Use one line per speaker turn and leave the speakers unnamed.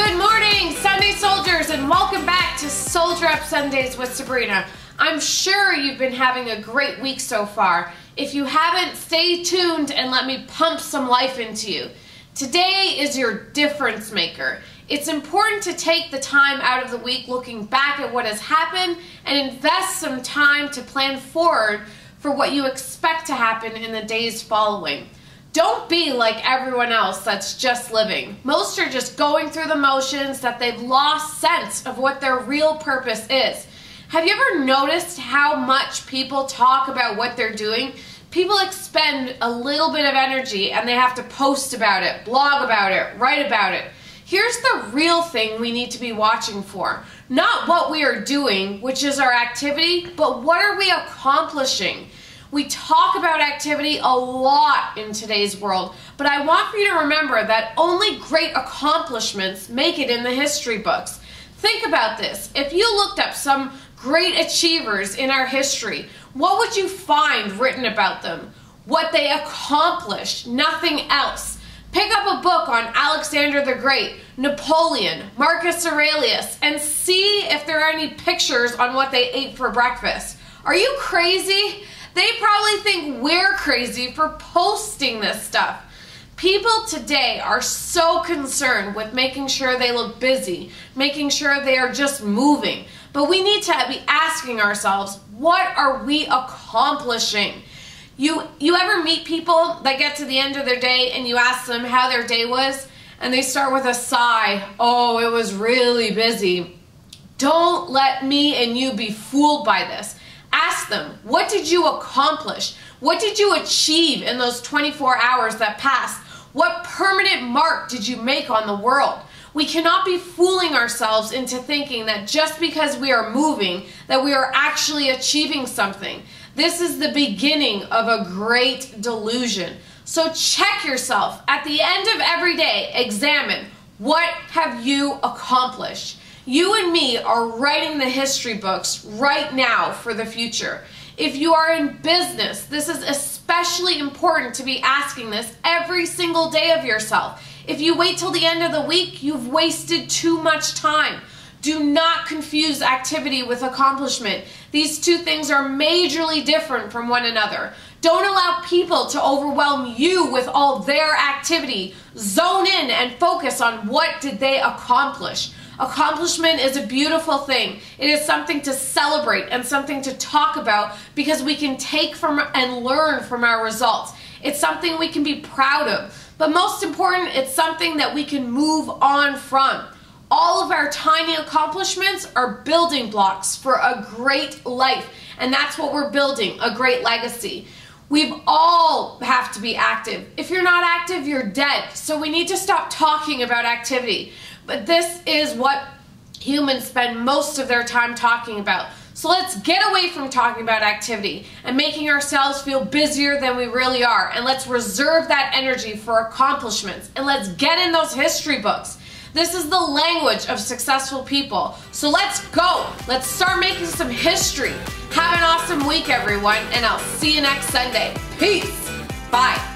Good morning, Sunday soldiers, and welcome back to Soldier Up Sundays with Sabrina. I'm sure you've been having a great week so far. If you haven't, stay tuned and let me pump some life into you. Today is your difference maker. It's important to take the time out of the week looking back at what has happened and invest some time to plan forward for what you expect to happen in the days following. Don't be like everyone else that's just living. Most are just going through the motions that they've lost sense of what their real purpose is. Have you ever noticed how much people talk about what they're doing? People expend a little bit of energy and they have to post about it, blog about it, write about it. Here's the real thing we need to be watching for. Not what we are doing, which is our activity, but what are we accomplishing? We talk about activity a lot in today's world, but I want for you to remember that only great accomplishments make it in the history books. Think about this. If you looked up some great achievers in our history, what would you find written about them? What they accomplished, nothing else. Pick up a book on Alexander the Great, Napoleon, Marcus Aurelius, and see if there are any pictures on what they ate for breakfast. Are you crazy? They probably think we're crazy for posting this stuff. People today are so concerned with making sure they look busy, making sure they are just moving. But we need to be asking ourselves, what are we accomplishing? You ever meet people that get to the end of their day and you ask them how their day was? And they start with a sigh. Oh, it was really busy. Don't let me and you be fooled by this. Ask them, what did you accomplish? What did you achieve in those 24 hours that passed? What permanent mark did you make on the world? We cannot be fooling ourselves into thinking that just because we are moving, that we are actually achieving something. This is the beginning of a great delusion. So check yourself. At the end of every day, examine, what have you accomplished? You and me are writing the history books right now for the future. If you are in business, this is especially important to be asking this every single day of yourself. If you wait till the end of the week, you've wasted too much time. Do not confuse activity with accomplishment. These two things are majorly different from one another. Don't allow people to overwhelm you with all their activity. Zone in and focus on what did they accomplish. Accomplishment is a beautiful thing. It is something to celebrate and something to talk about because we can take from and learn from our results. It's something we can be proud of. But most important, it's something that we can move on from. All of our tiny accomplishments are building blocks for a great life. And that's what we're building, a great legacy. We all have to be active. If you're not active, you're dead. So we need to stop talking about activity. But this is what humans spend most of their time talking about. So let's get away from talking about activity and making ourselves feel busier than we really are. And let's reserve that energy for accomplishments. And let's get in those history books. This is the language of successful people. So let's go. Let's start making some history. Have an awesome week, everyone, and I'll see you next Sunday. Peace. Bye.